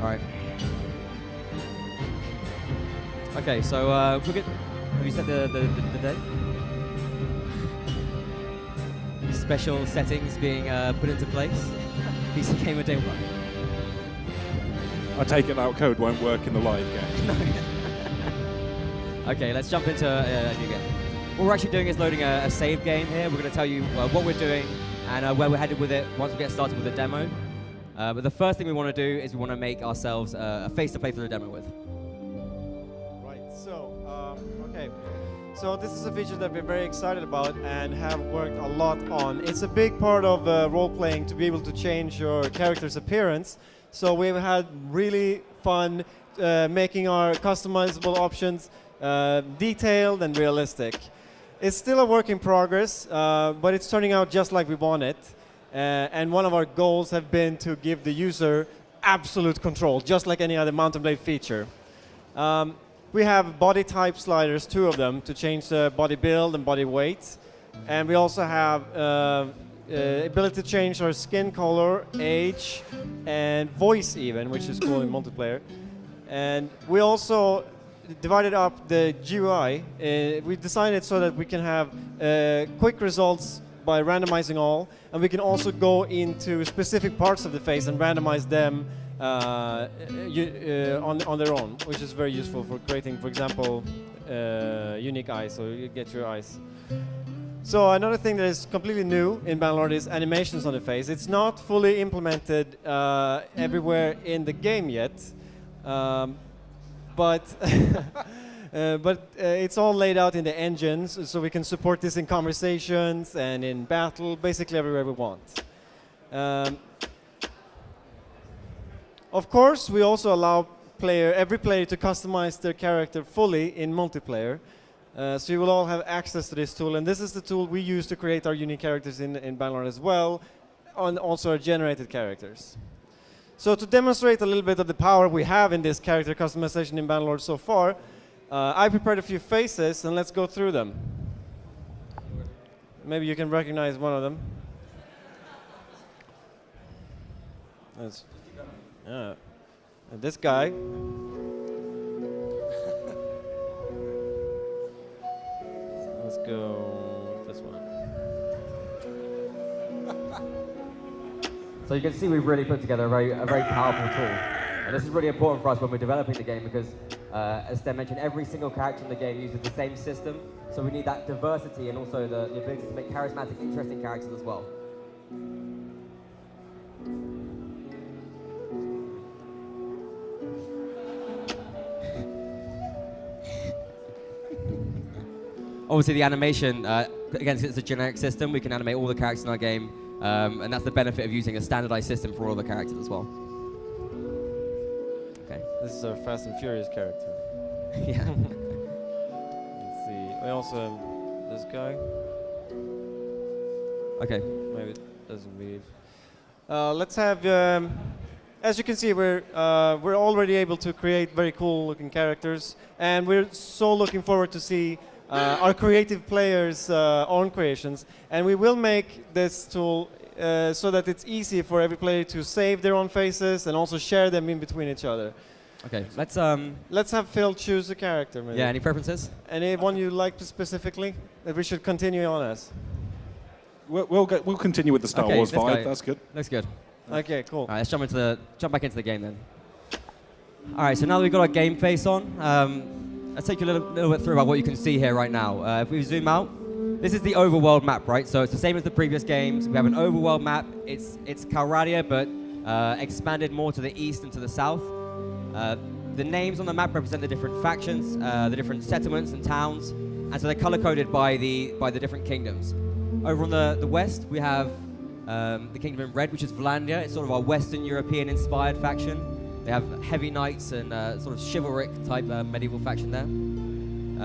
All right. Okay, so we're good. Have you set the date? Special settings being put into place. PC Gamer Day 1. I take it that code won't work in the live game. No. Okay, let's jump into a new game. What we're actually doing is loading a save game here. We're going to tell you what we're doing and where we're headed with it once we get started with the demo. But the first thing we want to do is we want to make ourselves a face to play for the demo with. Right, okay. So this is a feature that we're very excited about and have worked a lot on. It's a big part of role-playing to be able to change your character's appearance. So we've had really fun making our customizable options detailed and realistic. It's still a work in progress, but it's turning out just like we want it. And one of our goals have been to give the user absolute control, just like any other Mount & Blade feature. We have body type sliders, 2 of them, to change the body build and body weight. And we also have ability to change our skin color, age, and voice even, which is cool in multiplayer. And we also divided up the GUI. We designed it so that we can have quick results by randomizing all, and we can also go into specific parts of the face and randomize them on their own, which is very useful for creating, for example, unique eyes, so you get your eyes. So another thing that is completely new in Bannerlord is animations on the face. It's not fully implemented everywhere in the game yet, but it's all laid out in the engines, so we can support this in conversations and in battle, basically everywhere we want. Of course, we also allow every player to customize their character fully in multiplayer. So you will all have access to this tool, and this is the tool we use to create our unique characters in Bannerlord as well, and also our generated characters. So to demonstrate a little bit of the power we have in this character customization in Bannerlord so far, I prepared a few faces, and let's go through them. Maybe you can recognize one of them. And this guy. Let's go this one. So you can see we've really put together a very powerful tool. And this is really important for us when we're developing the game because, as Sten mentioned, every single character in the game uses the same system. So we need that diversity and also the ability to make charismatic, interesting characters as well. Obviously, the animation, again, since it's a generic system, we can animate all the characters in our game, and that's the benefit of using a standardized system for all the characters as well. Okay. This is our Fast and Furious character. Yeah. Let's see. We also have this guy. Okay. Maybe it doesn't read. Let's have. As you can see, we're already able to create very cool-looking characters, and we're so looking forward to see our creative players' own creations. And we will make this tool so that it's easy for every player to save their own faces and also share them in between each other. Okay. Let's have Phil choose a character. Maybe. Yeah. Any preferences? Anyone you like specifically that we should continue on as? We'll continue with the Star Wars vibe. That's good. Looks good. Okay, cool. All right, let's jump back into the game then. All right, so now that we've got our game face on, let's take you a little bit through about what you can see here right now. If we zoom out, this is the overworld map, right? So it's the same as the previous games. We have an overworld map. It's Calradia, but expanded more to the east and to the south. The names on the map represent the different factions, the different settlements and towns, and so they're color-coded by the different kingdoms. Over on the west, we have the kingdom in red, which is Vlandia. It's sort of our Western European-inspired faction. They have heavy knights and sort of chivalric type medieval faction there.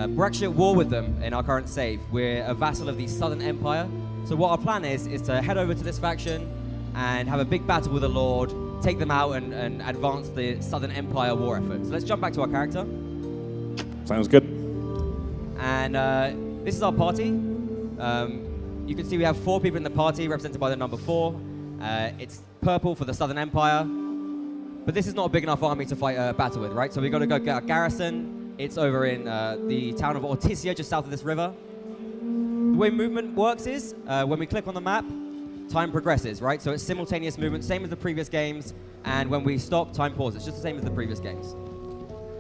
We're actually at war with them in our current save. We're a vassal of the Southern Empire. So what our plan is to head over to this faction and have a big battle with the Lord, take them out and advance the Southern Empire war effort. So let's jump back to our character. Sounds good. And this is our party. You can see we have 4 people in the party, represented by the number 4. It's purple for the Southern Empire, But this is not a big enough army to fight a battle with, right? So we've got to go get our garrison. It's over in the town of Ortisia, just south of this river. The way movement works is, when we click on the map, time progresses, right? So it's simultaneous movement, same as the previous games, and when we stop, time pauses. It's just the same as the previous games.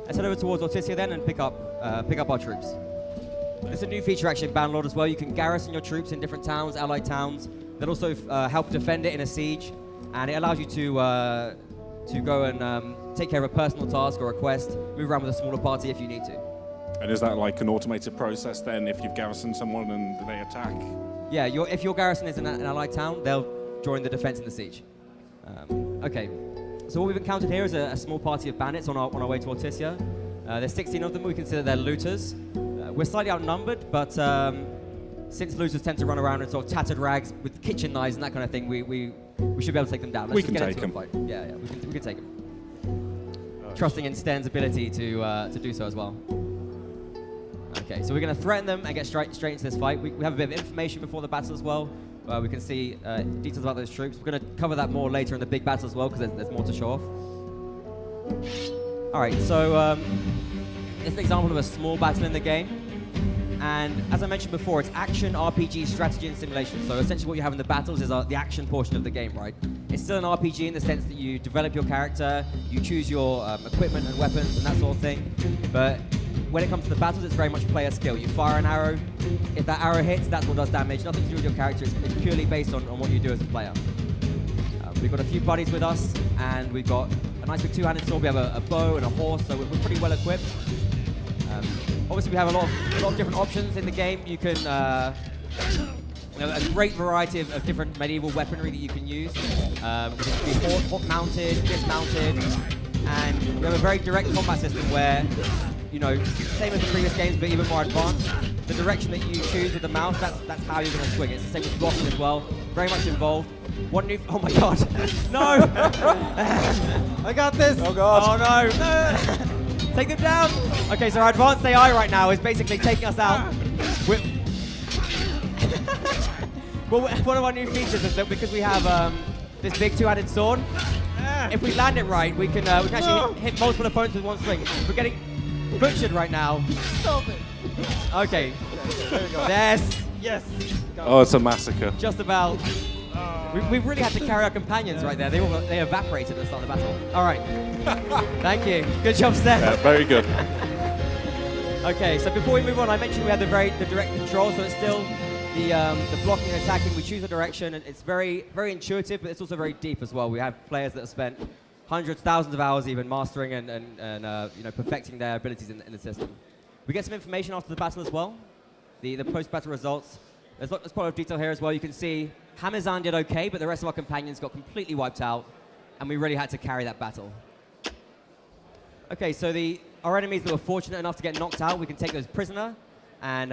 Let's head over towards Ortisia then and pick up our troops. There's a new feature actually in Bannerlord as well. You can garrison your troops in different towns, allied towns, that also help defend it in a siege, and it allows you to go and take care of a personal task or a quest, move around with a smaller party if you need to. And is that like an automated process then if you've garrisoned someone and they attack? Yeah, if your garrison is in an allied town, they'll join the defense in the siege. Okay, so what we've encountered here is a small party of bandits on our way to Ortisia. There's 16 of them. We consider they're looters. We're slightly outnumbered, but since looters tend to run around in sort of tattered rags with kitchen knives and that kind of thing, we should be able to take them down. We can take them. Yeah, we can take them. Trusting in Sten's ability to do so as well. Okay, so we're going to threaten them and get straight into this fight. We have a bit of information before the battle as well. We can see details about those troops. We're going to cover that more later in the big battle as well, because there's more to show off. All right, so it's an example of a small battle in the game. And as I mentioned before, it's action, RPG, strategy, and simulation. So essentially what you have in the battles is the action portion of the game, right? It's still an RPG in the sense that you develop your character, you choose your equipment and weapons and that sort of thing. But when it comes to the battles, it's very much player skill. You fire an arrow. If that arrow hits, that's what does damage. Nothing to do with your character. It's purely based on what you do as a player. We've got a few buddies with us, and we've got a nice big two-handed sword. We have a bow and a horse, so we're pretty well equipped. Obviously, we have a lot of different options in the game. You can, a great variety of different medieval weaponry that you can use. It can be hawk-mounted, dismounted, and we have a very direct combat system where, same as the previous games, but even more advanced. The direction that you choose with the mouse, that's how you're going to swing. It's the same with blocking as well. Very much involved. Oh my god! No! I got this! Oh god! Oh no! Take them down! Okay, so our advanced AI right now is basically taking us out. Well, one of our new features is that because we have this big two-handed sword, if we land it right, we can actually hit multiple opponents with one swing. We're getting butchered right now. Stop it! Okay. There you go. Yes. Oh, it's a massacre. Just about. We really had to carry our companions right there. They evaporated at the start of the battle. All right. Thank you. Good job, Steph. Yeah, very good. Okay, so before we move on, I mentioned we had the direct control, so it's still the blocking and attacking. We choose a direction, and it's very, very intuitive, but it's also very deep as well. We have players that have spent hundreds, thousands of hours even mastering and perfecting their abilities in the system. We get some information after the battle as well. The post-battle results. There's quite a lot of detail here as well. You can see Hamizan did okay, but the rest of our companions got completely wiped out, and we really had to carry that battle. Okay, so our enemies that were fortunate enough to get knocked out, we can take those prisoner, and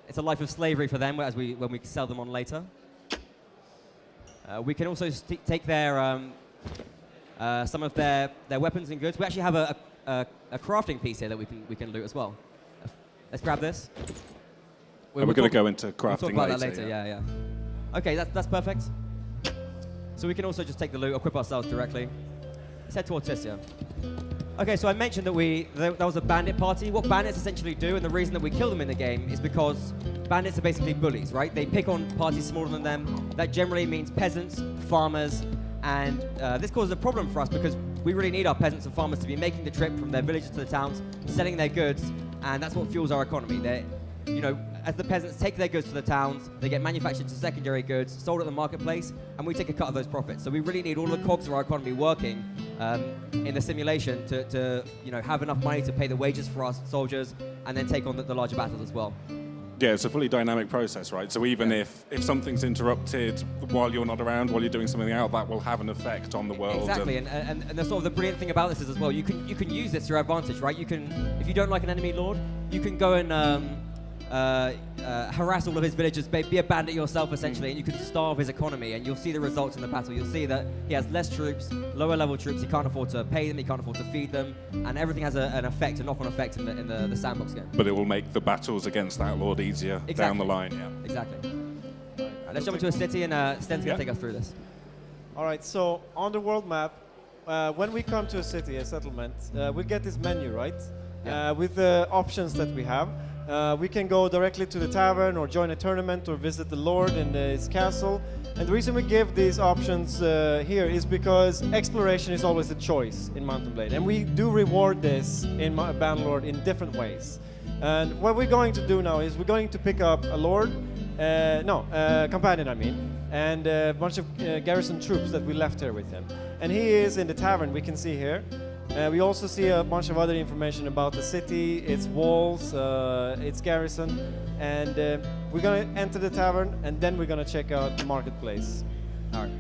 it's a life of slavery for them when we sell them on later. We can also take their some of their weapons and goods. We actually have a crafting piece here that we can loot as well. Let's grab this. We're going to go into crafting we'll talk about that later. Yeah. Okay, that's perfect. So we can also just take the loot, equip ourselves directly. Let's head to Ortisia. Okay, so I mentioned that that was a bandit party. What bandits essentially do, and the reason that we kill them in the game, is because bandits are basically bullies, right? They pick on parties smaller than them. That generally means peasants, farmers, and this causes a problem for us because we really need our peasants and farmers to be making the trip from their villages to the towns, selling their goods, and that's what fuels our economy. As the peasants take their goods to the towns, they get manufactured to secondary goods, sold at the marketplace, and we take a cut of those profits. So we really need all the cogs of our economy working in the simulation to have enough money to pay the wages for our soldiers and then take on the larger battles as well. Yeah, it's a fully dynamic process, right? So even if something's interrupted while you're not around, while you're doing something else, that will have an effect on the world. Exactly, and the sort of the brilliant thing about this is as well, you can use this to your advantage, right? You can, if you don't like an enemy lord, you can go and harass all of his villagers, be a bandit yourself essentially, and you can starve his economy, and you'll see the results in the battle. You'll see that he has less troops, lower level troops, he can't afford to pay them, he can't afford to feed them, and everything has a knock-on effect in the sandbox game. But it will make the battles against that lord easier down the line, yeah. Exactly. Right, let's jump into a city, and Sten's going to take us through this. All right, so on the world map, when we come to a city, a settlement, we get this menu, right? Yeah. With the options that we have. We can go directly to the tavern or join a tournament or visit the Lord in his castle. And the reason we give these options here is because exploration is always a choice in Mountain Blade. And we do reward this in Bannerlord in different ways. And what we're going to do now is we're going to pick up a Lord, companion I mean, and a bunch of garrison troops that we left here with him. And he is in the tavern, we can see here. We also see a bunch of other information about the city, its walls, its garrison, and we're going to enter the tavern and then we're going to check out the marketplace. All right.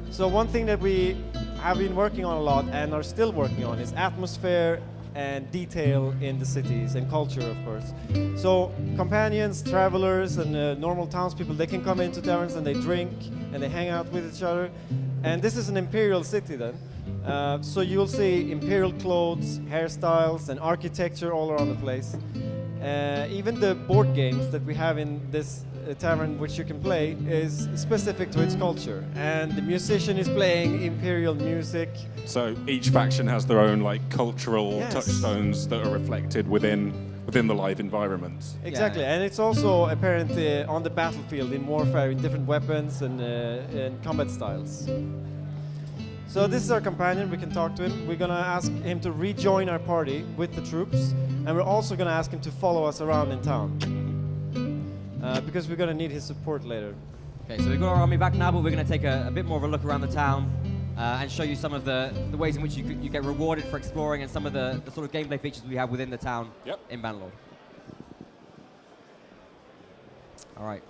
So one thing that we have been working on a lot and are still working on is atmosphere and detail in the cities and culture, of course. So companions, travelers, and normal townspeople, they can come into taverns and they drink and they hang out with each other. And this is an imperial city then. So you'll see imperial clothes, hairstyles, and architecture all around the place. Even the board games that we have in this tavern, which you can play, is specific to its culture. And the musician is playing imperial music. So each faction has their own like cultural Yes. touchstones that are reflected within the live environment. Exactly, Yeah. and it's also apparent on the battlefield in warfare, in different weapons and combat styles. So this is our companion, we can talk to him. We're gonna ask him to rejoin our party with the troops, and we're also gonna ask him to follow us around in town. Because we're gonna need his support later. Okay, so we've got our army back now, but we're going to take a bit more of a look around the town and show you some of the ways in which you get rewarded for exploring and some of the sort of gameplay features we have within the town in Bannerlord. All right.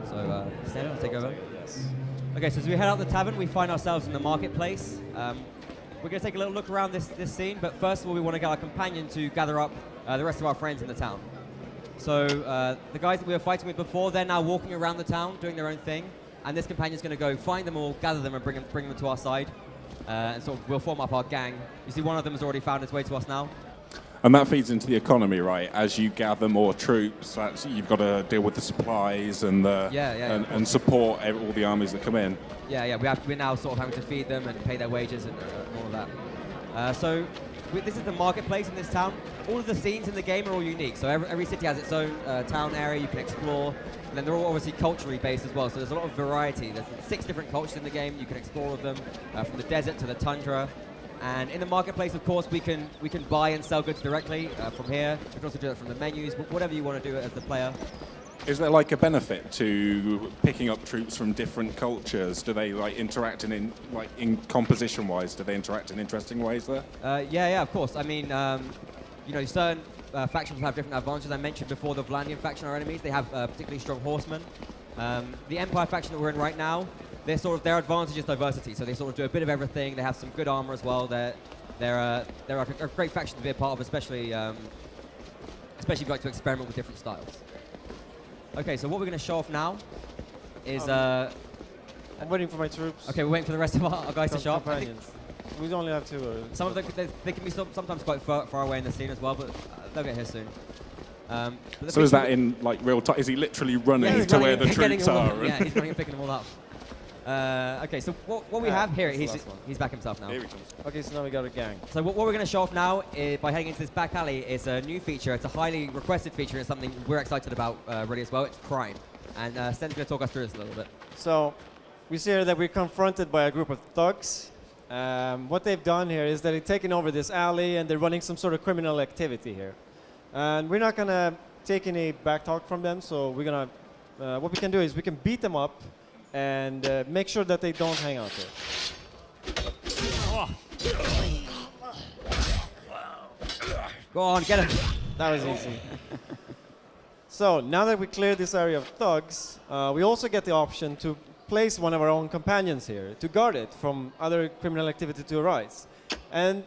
So, Stan, take over. Yes. Okay, so as we head out the tavern, we find ourselves in the marketplace. We're going to take a little look around this scene, but first of all, we want to get our companion to gather up the rest of our friends in the town. So the guys that we were fighting with before, they're now walking around the town, doing their own thing, and this companion's going to go find them all, gather them, and bring them to our side, and sort of we'll form up our gang. You see one of them has already found its way to us now. And that feeds into the economy, right? As you gather more troops, you've got to deal with the supplies and and support all the armies that come in. Yeah, we're now sort of having to feed them and pay their wages and all of that. This is the marketplace in this town. All of the scenes in the game are all unique. So every city has its own town area you can explore. And then they're all obviously culturally based as well. So there's a lot of variety. There's 6 different cultures in the game. You can explore all of them, from the desert to the tundra. And in the marketplace, of course, we can buy and sell goods directly from here. We can also do it from the menus, whatever you want to do as the player. Is there like a benefit to picking up troops from different cultures? Do they like interact in composition-wise? Do they interact in interesting ways there? Yeah, of course. I mean, certain factions will have different advantages. I mentioned before the Vlandian faction are enemies. They have particularly strong horsemen. The Empire faction that we're in right now, their advantage is diversity. So they sort of do a bit of everything. They have some good armor as well. They're a great faction to be a part of, especially if you like to experiment with different styles. Okay, so what we're going to show off now is... I'm waiting for my troops. Okay, we're waiting for the rest of our guys to show up. We only have 2. Some of them, they can be sometimes quite far away in the scene as well, but they'll get here soon. So is that in like real time? Is he literally running to where the troops are? Yeah, he's running and picking them all up. Okay, so what we have here, he's back himself now. Here he comes. Okay, so now we got a gang. So what we're going to show off now, by heading into this back alley, is a new feature. It's a highly requested feature. It's something we're excited about really as well. It's crime. And Sten's going to talk us through this a little bit. So we see here that we're confronted by a group of thugs. What they've done here is that they've taken over this alley and they're running some sort of criminal activity here. And we're not going to take any back talk from them, so we're going to, what we can do is we can beat them up and make sure that they don't hang out here. Go on, get him. That was easy. So now that we cleared this area of thugs, we also get the option to place one of our own companions here to guard it from other criminal activity to arise. And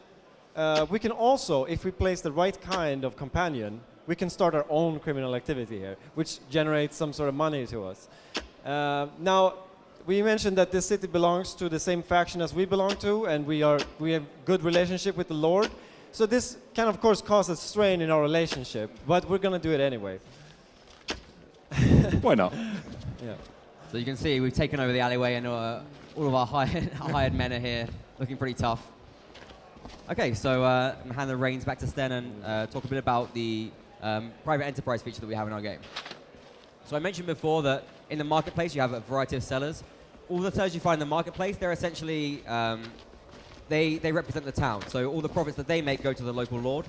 we can also, if we place the right kind of companion, we can start our own criminal activity here, which generates some sort of money to us. Now, we mentioned that this city belongs to the same faction as we belong to, and we have good relationship with the Lord. So this can, of course, cause a strain in our relationship, but we're going to do it anyway. Why not? Yeah. So you can see we've taken over the alleyway and all of our hired men are here. looking pretty tough. Okay, so I'm going to hand the reins back to Sten and talk a bit about the private enterprise feature that we have in our game. So I mentioned before that in the marketplace you have a variety of sellers. All the sellers you find in the marketplace, they're essentially, they represent the town. So all the profits that they make go to the local lord.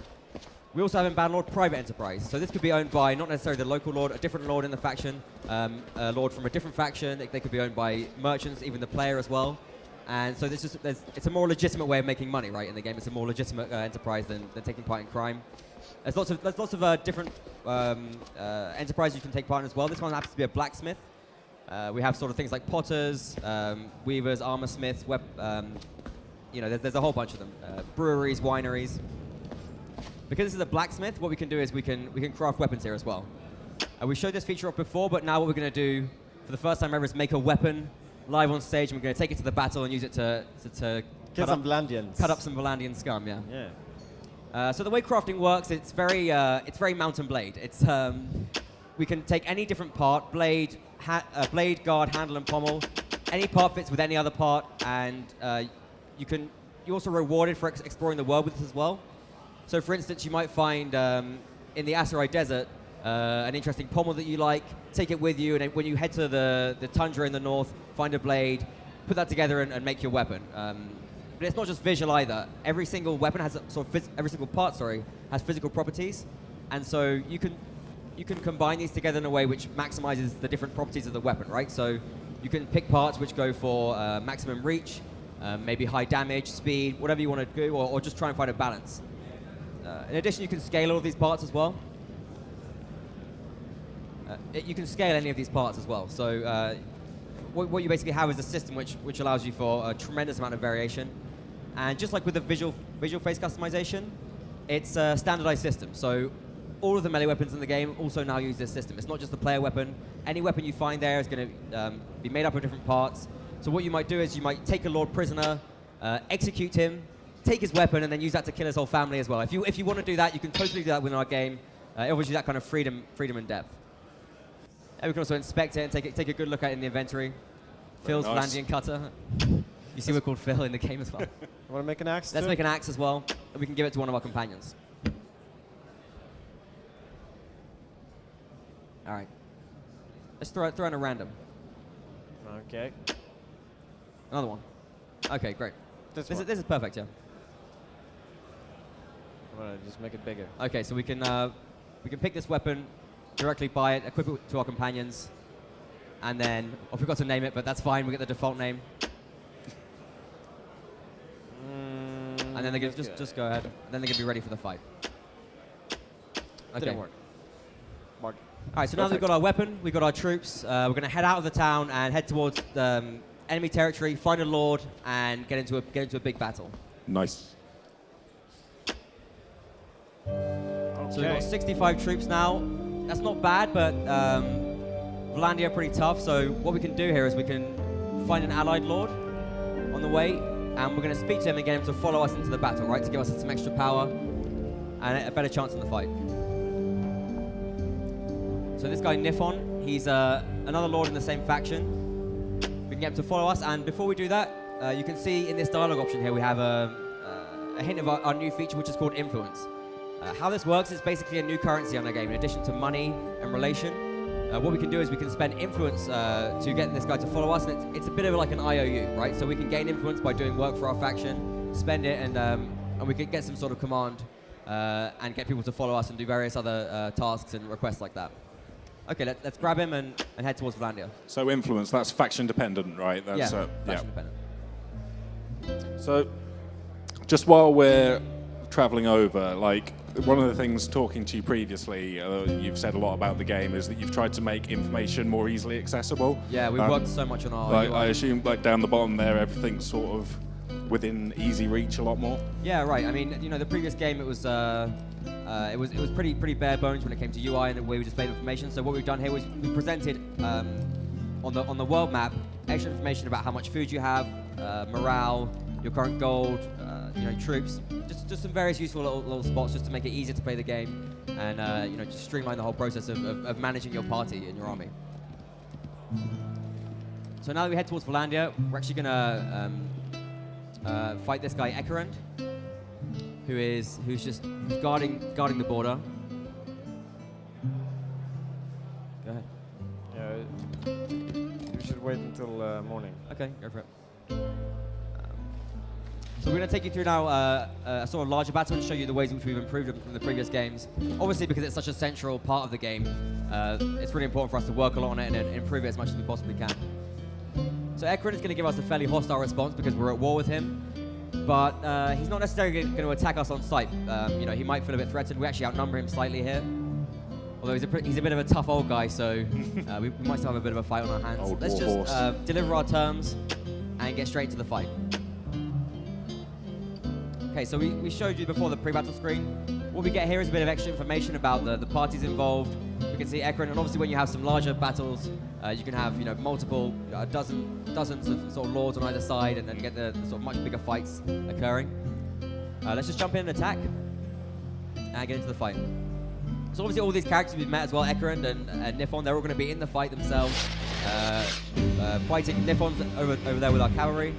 We also have in Bannerlord private enterprise. So this could be owned by not necessarily the local lord, a different lord in the faction, a lord from a different faction. They could be owned by merchants, even the player as well. And so it's a more legitimate way of making money, right, in the game. It's a more legitimate enterprise than taking part in crime. There's lots of different enterprises you can take part in as well. This one happens to be a blacksmith. We have sort of things like potters, weavers, armor smiths, there's a whole bunch of them. Breweries, wineries. Because this is a blacksmith, what we can do is we can craft weapons here as well. We showed this feature off before, but now what we're going to do for the first time ever is make a weapon live on stage, and we're going to take it to the battle and use it to Kill some Valandians. Cut up some Valandian scum, yeah. Yeah. So the way crafting works, it's very Mountain Blade. It's we can take any different part, blade, guard, handle, and pommel. Any part fits with any other part, and you're also rewarded for exploring the world with this as well. So, for instance, you might find in the Aserai Desert an interesting pommel that you like, take it with you, and when you head to the tundra in the north, find a blade, put that together and make your weapon. But it's not just visual either. Every single weapon has every single part, has physical properties, and so you can combine these together in a way which maximizes the different properties of the weapon, right? So you can pick parts which go for maximum reach, maybe high damage, speed, whatever you want to do, or just try and find a balance. In addition, you can scale all of these parts as well. You can scale any of these parts as well. So what you basically have is a system which allows you for a tremendous amount of variation. And just like with the visual face customization, it's a standardized system. So all of the melee weapons in the game also now use this system. It's not just the player weapon. Any weapon you find there is going to be made up of different parts. So what you might do is you might take a lord prisoner, execute him, take his weapon, and then use that to kill his whole family as well. If you want to do that, you can totally do that within our game. It offers you that kind of freedom and depth. And we can also inspect it and take a good look at it in the inventory. Phil's nice. Valandian cutter. You see we're called Phil in the game as well. Want to make an axe? Let's make an axe as well, and we can give it to one of our companions. All right. Let's throw in a random. Okay. Another one. Okay, great. This is perfect, yeah. I'm gonna just make it bigger. Okay, so we can pick this weapon, directly buy it, equip it to our companions, and then I forgot to name it, but that's fine. We get the default name, and then they can just go ahead. Then they can be ready for the fight. Okay. Didn't work. Mark. All right, so now that we've got our weapon, we've got our troops. We're going to head out of the town and head towards enemy territory, find a lord, and get into a big battle. Nice. So we've got 65 troops now. That's not bad, but Valandia are pretty tough. So what we can do here is we can find an allied lord on the way, and we're going to speak to him and get him to follow us into the battle, right, to give us some extra power and a better chance in the fight. So this guy Nifon, he's another lord in the same faction. We can get him to follow us, and before we do that, you can see in this dialogue option here we have a hint of our new feature, which is called influence. How this works is basically a new currency on our game, in addition to money and relation. What we can do is we can spend influence to get this guy to follow us, and it's a bit of like an IOU, right? So we can gain influence by doing work for our faction, spend it, and we can get some sort of command and get people to follow us and do various other tasks and requests like that. Okay, let's grab him and head towards Valandia. So influence, that's faction dependent, right? That's, faction dependent. So just while we're traveling over, like, one of the things talking to you previously, you've said a lot about the game, is that you've tried to make information more easily accessible. Yeah, we've worked so much on our UI. I assume, like, down the bottom there, everything's sort of within easy reach a lot more. Yeah, right. I mean, the previous game, it was pretty bare bones when it came to UI and the way we displayed information. So what we've done here was we presented on the world map extra information about how much food you have, morale, your current gold, troops, just some various useful little spots just to make it easier to play the game and just streamline the whole process of managing your party and your army. So now that we head towards Valandia, we're actually gonna fight this guy Ekerend, who's guarding the border. Go ahead. Yeah, you should wait until morning. Okay, go for it. So we're going to take you through now a sort of larger battle and show you the ways in which we've improved from the previous games. Obviously, because it's such a central part of the game, it's really important for us to work a lot on it and improve it as much as we possibly can. So Ekerend is going to give us a fairly hostile response because we're at war with him, but he's not necessarily going to attack us on sight. You know, he might feel a bit threatened. We actually outnumber him slightly here. Although he's a bit of a tough old guy, so we might still have a bit of a fight on our hands. Old Let's war just horse. deliver our terms and get straight to the fight. Okay, so we showed you before the pre-battle screen. What we get here is a bit of extra information about the parties involved. We can see Ekerend, and obviously when you have some larger battles, you can have multiple dozens of sort of lords on either side, and then get the sort of much bigger fights occurring. Let's just jump in and attack and get into the fight. So obviously all these characters we've met as well, Ekerend and Nifon, they're all going to be in the fight themselves, fighting. Nifon's over there with our cavalry.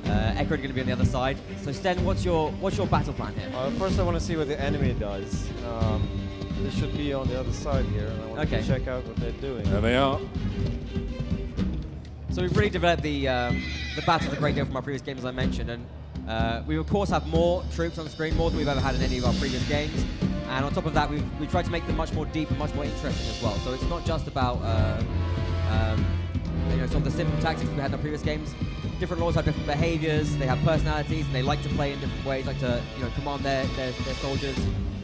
Ekerend going to be on the other side. So Sten, what's your battle plan here? First, I want to see what the enemy does. They should be on the other side here, and I want to check out what they're doing. There they are. So we've really developed the battles a great deal from our previous games, as I mentioned, and we of course have more troops on screen, more than we've ever had in any of our previous games. And on top of that, we've tried to make them much more deep and much more interesting as well. So it's not just about sort of the simple tactics we had in our previous games. Different lords have different behaviors, they have personalities, and they like to play in different ways, like to command their soldiers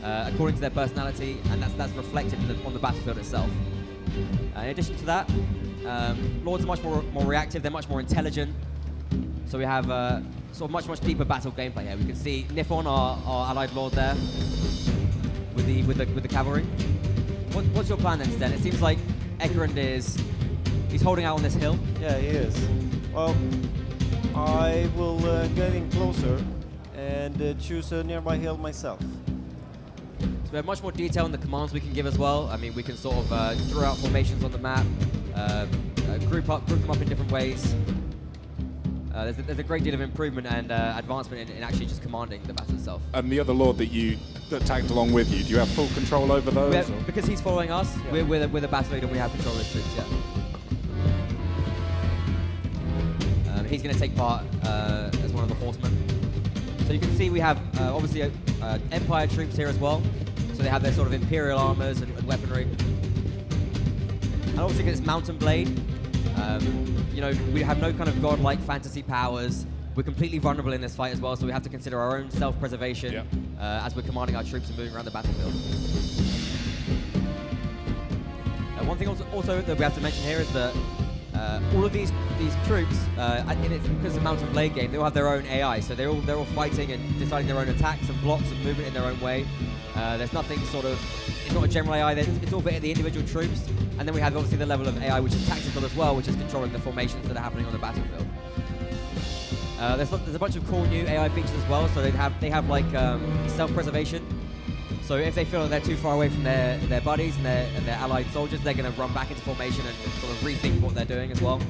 according to their personality, and that's reflected on the battlefield itself. In addition to that, lords are much more reactive, they're much more intelligent, so we have sort of much deeper battle gameplay here. We can see Nifon, our allied lord there, with the cavalry. What's your plan then, Sten? It seems like Ekerend he's holding out on this hill. Yeah, he is. Well, I will get in closer and choose a nearby hill myself. So we have much more detail in the commands we can give as well. I mean, we can sort of draw out formations on the map, group them up in different ways. There's a great deal of improvement and advancement in actually just commanding the battle itself. And the other lord that tagged along with you, do you have full control over those? Because he's following us, yeah. we're the battle leader and we have control of his troops, yeah. He's going to take part as one of the horsemen. So you can see we have obviously Empire troops here as well. So they have their sort of Imperial armors and weaponry. And obviously because it's Mountain Blade, we have no kind of godlike fantasy powers. We're completely vulnerable in this fight as well, so we have to consider our own self-preservation as we're commanding our troops and moving around the battlefield. One thing also that we have to mention here is that all of these troops, because it's a Mountain Blade game, they all have their own AI, so they're all fighting and deciding their own attacks and blocks and movement in their own way. There's nothing it's not a general AI, it's all bit the individual troops, and then we have obviously the level of AI which is tactical as well, which is controlling the formations that are happening on the battlefield. There's a bunch of cool new AI features as well, so they have like self-preservation. So if they feel that they're too far away from their buddies and their allied soldiers, they're going to run back into formation and sort of rethink what they're doing as well.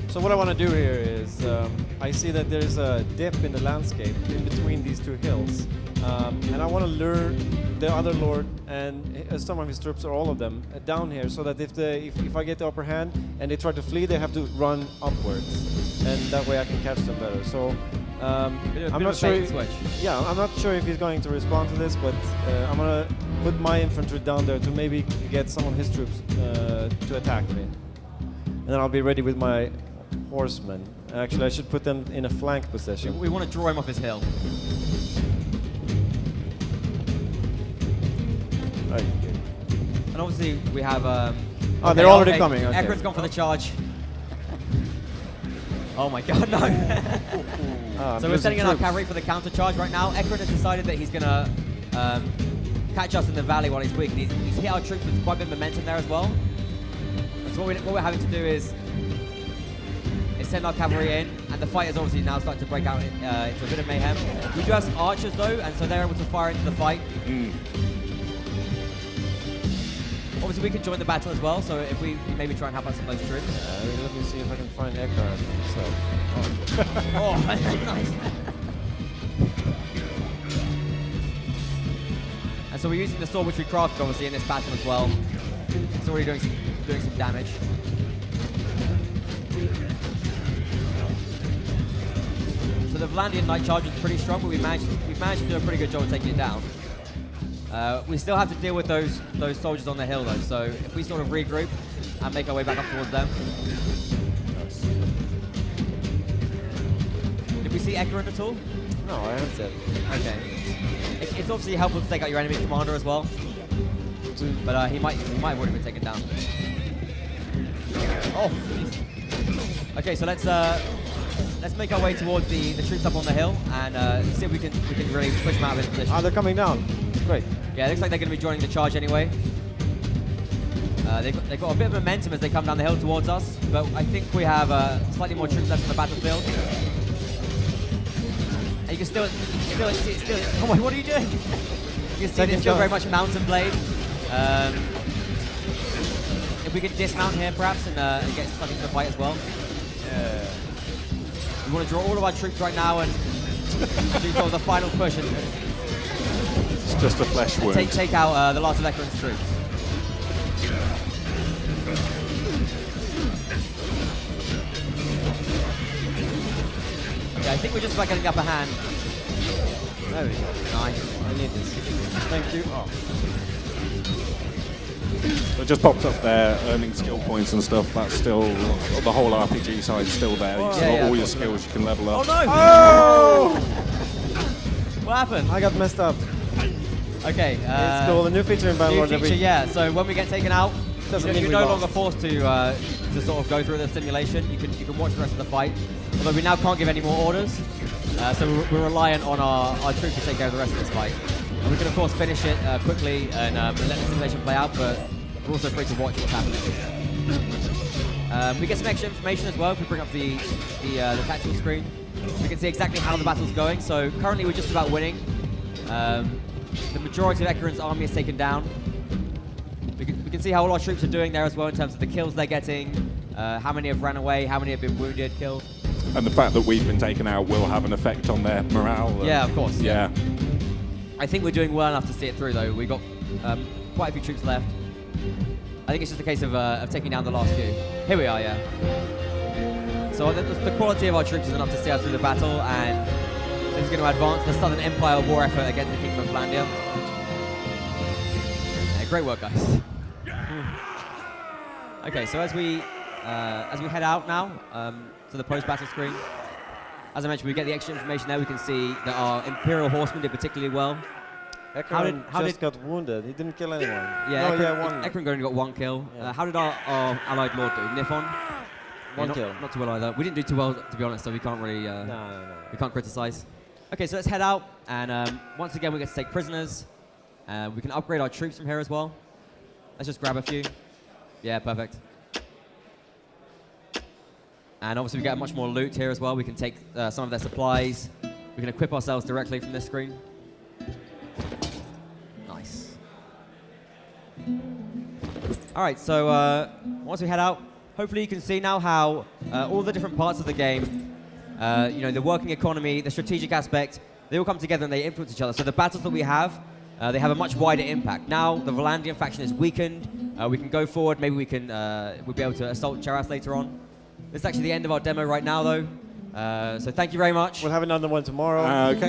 So what I want to do here is, I see that there's a dip in the landscape in between these two hills. And I want to lure the other lord and some of his troops, or all of them, down here, so that if I get the upper hand and they try to flee, they have to run upwards, and that way I can catch them better. So I'm not sure. I'm not sure if he's going to respond to this, but I'm gonna put my infantry down there to maybe get some of his troops to attack me, and then I'll be ready with my horsemen. Actually, I should put them in a flank position. We want to draw him off his hill. Right. And obviously we have... they're already coming. Okay. Ekerend's gone for the charge. Oh my god, no. So we're sending in our cavalry for the counter charge right now. Ekerend has decided that he's going to catch us in the valley while he's weak. And he's hit our troops with quite a bit of momentum there as well. And so what we're having to do is send our cavalry in, and the fight is obviously now starting to break out into a bit of mayhem. We do have some archers though, and so they're able to fire into the fight. obviously we can join the battle as well, so if we maybe try and help out some of those troops. Let me see if I can find Eckhart. Oh, nice. And so we're using the sword which we crafted obviously in this battle as well. It's already doing some damage. So the Vlandian Knight Charge is pretty strong, but we've managed to do a pretty good job of taking it down. We still have to deal with those soldiers on the hill though, so if we sort of regroup and make our way back up towards them. Did we see Ekarin at all? No, I haven't said. Okay. It's obviously helpful to take out your enemy commander as well, but he might have already been taken down. Oh. Okay, so let's make our way towards the troops up on the hill and see if we can really push them out of this position. Ah, they're coming down. Great. Yeah, it looks like they're going to be joining the charge anyway. They've got a bit of momentum as they come down the hill towards us, but I think we have slightly more troops left on the battlefield. And you can still. Oh my, what are you doing? You can see they're still very much mountain blade. If we could dismount here perhaps and get stuck into the fight as well. Yeah. We want to draw all of our troops right now and do sort of the final push and It's just a flesh wound. take out the last of Ekarin's troops. Okay, I think we're just about getting the upper hand. There we go. Nice. I need this. Thank you. Oh. So it just popped up there, earning skill points and stuff. That's still, the whole RPG side is still there. You've got all your skills you can level up. Oh no! Oh! What happened? I got messed up. Okay. It's cool. A new feature in New Bannerlord. feature, yeah. So when we get taken out, Doesn't mean you're we no lost. longer forced to sort of go through the simulation. You can watch the rest of the fight. Although we now can't give any more orders, so we're reliant on our troops to take care of the rest of this fight. And we can of course finish it quickly and let the simulation play out, but we're also free to watch what's happening. We get some extra information as well if we bring up the tactical screen. We can see exactly how the battle's going. So currently we're just about winning. The majority of Ekarin's army is taken down. We can see how all our troops are doing there as well in terms of the kills they're getting, how many have ran away, how many have been wounded, killed. And the fact that we've been taken out will have an effect on their morale. Yeah, of course. Yeah. I think we're doing well enough to see it through though. We've got quite a few troops left. I think it's just a case of taking down the last few. Here we are, yeah. So the quality of our troops is enough to see us through the battle, and this is going to advance the Southern Empire war effort against the Kingdom of Vlandia. Yeah, great work, guys. Okay, so as we head out now to the post-battle screen, as I mentioned, we get the extra information there. We can see that our Imperial Horsemen did particularly well. Ekarin just got wounded. He didn't kill anyone. Yeah, one. Ekarin only got one kill. Yeah. How did our allied lord do? Nifon? One kill. Not too well either. We didn't do too well, to be honest, so we can't really No. we can't criticize. Okay, so let's head out, and once again we get to take prisoners. We can upgrade our troops from here as well. Let's just grab a few. Yeah, perfect. And obviously we get much more loot here as well. We can take some of their supplies. We can equip ourselves directly from this screen. Nice. All right, so once we head out, hopefully you can see now how all the different parts of the game, the working economy, the strategic aspect, they all come together and they influence each other. So the battles that we have, they have a much wider impact. Now the Vlandian faction is weakened. We can go forward. Maybe we'll be able to assault Jahres later on. This is actually the end of our demo right now, though. So thank you very much. We'll have another one tomorrow. Okay.